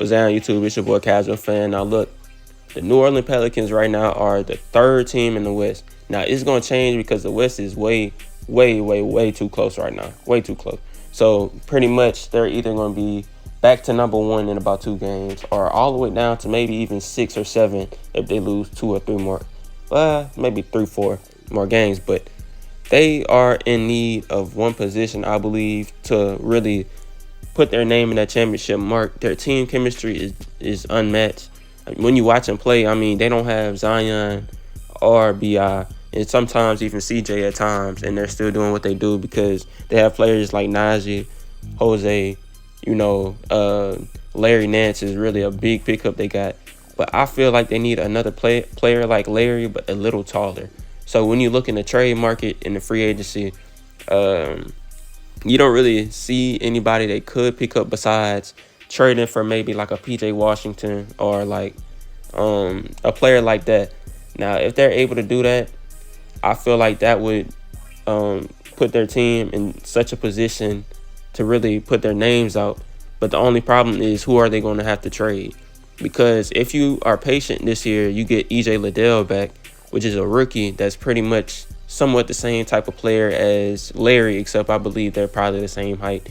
What's down, YouTube? It's your boy Casual Fan. Now look, the New Orleans Pelicans right now are the third team in the West. Now it's gonna change because the West is way too close right now. Way too close. So pretty much they're either gonna be back to number one in about 2 games, or all the way down to maybe even 6 or 7 if they lose 2 or 3 more. Maybe 3, 4 more games. But they are in need of one position, I believe, to really put their name in that championship mark. Their team chemistry is unmatched. When you watch them play, I mean, they don't have Zion or BI, and sometimes even CJ at times, and they're still doing what they do because they have players like Najee, Jose, Larry Nance is really a big pickup they got. But I feel like they need another player like Larry, but a little taller. So when you look in the trade market in the free agency, you don't really see anybody they could pick up besides trading for maybe like a PJ Washington or like a player like that. Now, if they're able to do that, I feel like that would put their team in such a position to really put their names out. But the only problem is, who are they going to have to trade? Because if you are patient this year, you get EJ Liddell back, which is a rookie that's pretty much somewhat the same type of player as Larry, except I believe they're probably the same height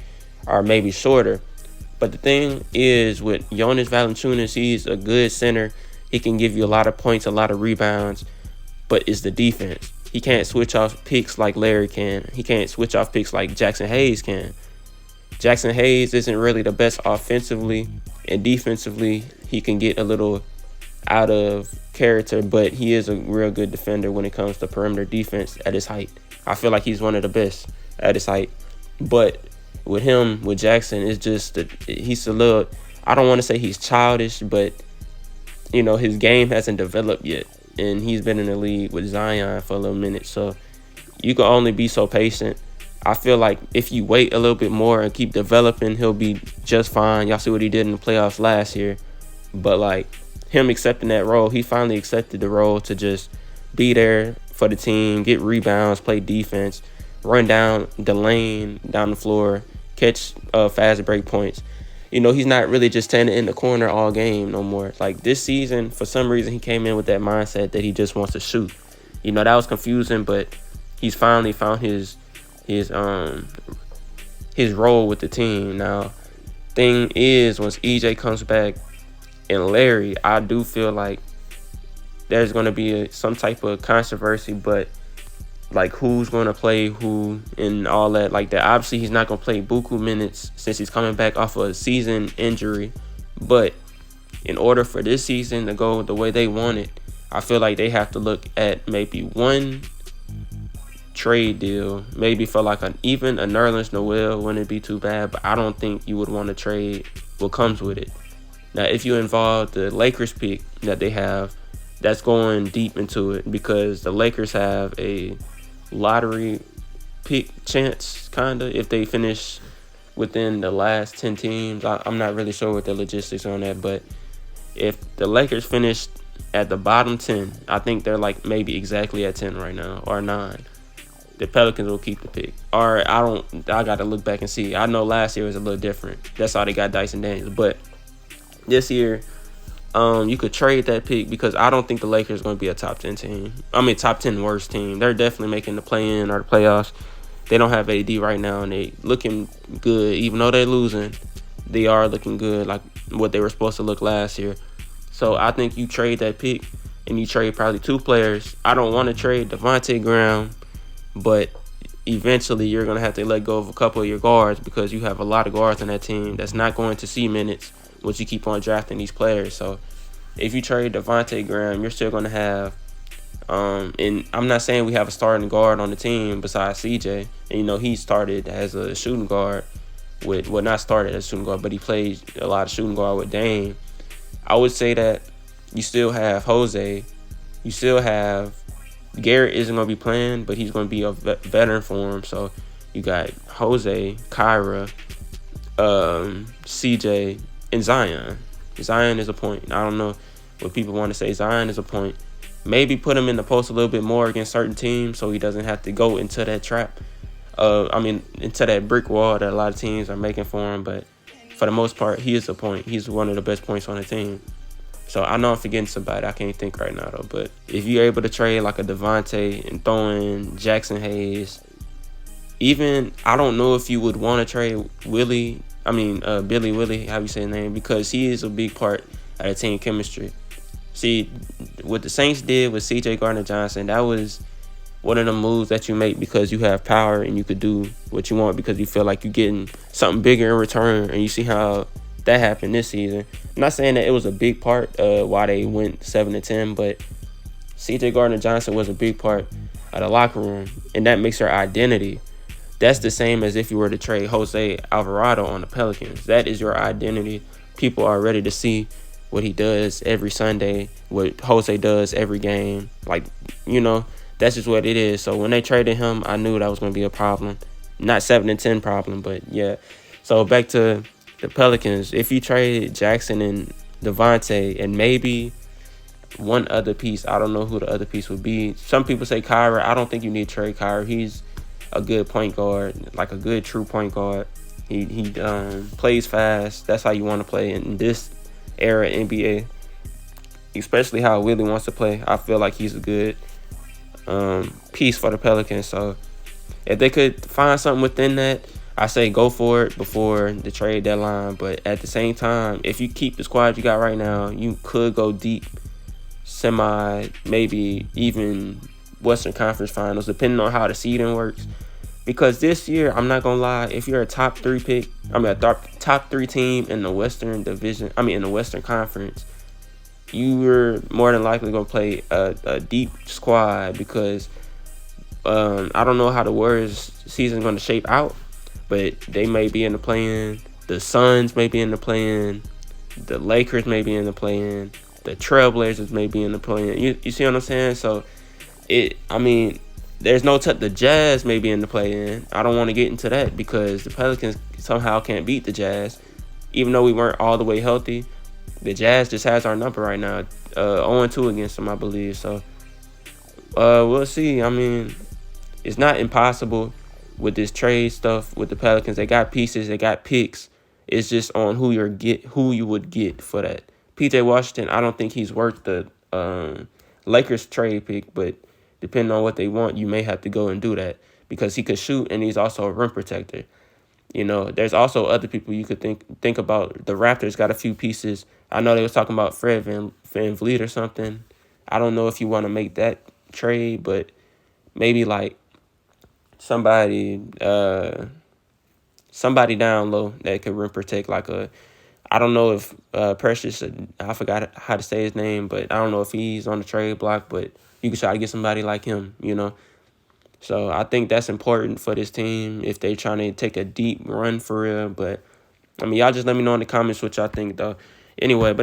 or maybe shorter. But the thing is, with Jonas Valanciunas, he's a good center. He can give you a lot of points, a lot of rebounds, but it's the defense. He can't switch off picks like Larry can. He can't switch off picks like Jackson Hayes can. Jackson Hayes isn't really the best offensively, and defensively he can get a little out of character, but he is a real good defender when it comes to perimeter defense at his height. I feel like he's one of the best at his height. But with him, with Jackson, it's just that he's a little, I don't want to say he's childish, but his game hasn't developed yet, and he's been in the league with Zion for a little minute, so you can only be so patient. I feel like if you wait a little bit more and keep developing, he'll be just fine. Y'all see what he did in the playoffs last year. But like him accepting that role, he finally accepted the role to just be there for the team, get rebounds, play defense, run down the lane, down the floor, catch fast break points. He's not really just standing in the corner all game no more. Like this season, for some reason, he came in with that mindset that he just wants to shoot. That was confusing, but he's finally found his role with the team. Now, thing is, once EJ comes back and Larry, I do feel like there's going to be some type of controversy, but like who's going to play who and all that like that. Obviously, he's not going to play buku minutes since he's coming back off of a season injury. But in order for this season to go the way they want it, I feel like they have to look at maybe one trade deal, maybe for like even a Nerlens Noel wouldn't be too bad, but I don't think you would want to trade what comes with it. Now, if you involve the Lakers pick that they have, that's going deep into it because the Lakers have a lottery pick chance, kind of, if they finish within the last 10 teams. I'm not really sure what the logistics on that, but if the Lakers finish at the bottom 10, I think they're like maybe exactly at 10 right now or 9. The Pelicans will keep the pick. Or I got to look back and see. I know last year was a little different. That's how they got Dyson Daniels. But this year, you could trade that pick because I don't think the Lakers are going to be a top 10 team. I mean, top 10 worst team. They're definitely making the play-in or the playoffs. They don't have AD right now, and they looking good. Even though they're losing, they are looking good like what they were supposed to look last year. So I think you trade that pick, and you trade probably 2 players. I don't want to trade Devontae Graham, but eventually you're going to have to let go of a couple of your guards because you have a lot of guards on that team that's not going to see minutes once you keep on drafting these players. So if you trade Devontae Graham, you're still going to have and I'm not saying we have a starting guard on the team besides CJ. And, he started as a shooting guard not started as a shooting guard, but he played a lot of shooting guard with Dame. I would say that you still have Jose. You still have Garrett isn't going to be playing, but he's going to be a veteran for him. So you got Jose, Kyra, CJ, and Zion. Zion is a point. I don't know what people want to say. Zion is a point. Maybe put him in the post a little bit more against certain teams so he doesn't have to go into that trap. Into that brick wall that a lot of teams are making for him. But for the most part, he is a point. He's one of the best points on the team. So I know I'm forgetting somebody. I can't think right now though. But if you're able to trade like a Devontae and throw in Jackson Hayes, even I don't know if you would want to trade Billy Willie, how you say his name, because he is a big part of the team chemistry. See, what the Saints did with C.J. Gardner-Johnson, that was one of the moves that you make because you have power and you could do what you want because you feel like you're getting something bigger in return. And you see how that happened this season. I'm not saying that it was a big part why they went 7-10, but C.J. Gardner-Johnson was a big part of the locker room, and that makes your identity. That's the same as if you were to trade Jose Alvarado on the Pelicans. That is your identity. People are ready to see what he does every Sunday, what Jose does every game. Like, that's just what it is. So when they traded him, I knew that was going to be a problem. Not 7-10 problem, but yeah. So back to the Pelicans. If you trade Jackson and Devontae and maybe one other piece, I don't know who the other piece would be. Some people say Kyra. I don't think you need to trade Kyra. He's a good point guard, like a good true point guard. He plays fast. That's how you want to play in this era NBA, especially how Willie wants to play. I feel like he's a good piece for the Pelicans. So if they could find something within that, I say go for it before the trade deadline. But at the same time, if you keep the squad you got right now, you could go deep, maybe even Western Conference Finals, depending on how the seeding works. Because this year, I'm not gonna lie, if you're a top 3 pick, a top 3 team in the Western Division, in the Western Conference, you're more than likely gonna play a deep squad because I don't know how the Warriors season is gonna shape out, but they may be in the play-in. The Suns may be in the play-in. The Lakers may be in the play-in. The Trailblazers may be in the play-in. You see what I'm saying? So there's no the Jazz may be in the play-in. I don't want to get into that because the Pelicans somehow can't beat the Jazz. Even though we weren't all the way healthy, the Jazz just has our number right now. 0-2 against them, I believe. So we'll see. It's not impossible with this trade stuff with the Pelicans. They got pieces, they got picks. It's just on who you would get for that. PJ Washington, I don't think he's worth the Lakers trade pick, but depending on what they want, you may have to go and do that because he could shoot and he's also a rim protector. There's also other people you could think about. The Raptors got a few pieces. I know they was talking about Fred VanVleet or something. I don't know if you want to make that trade, but maybe like somebody down low that could rim protect I don't know if Precious, I forgot how to say his name, but I don't know if he's on the trade block, but you can try to get somebody like him, So I think that's important for this team if they're trying to take a deep run for real. But, y'all just let me know in the comments what y'all think, though. Anyway,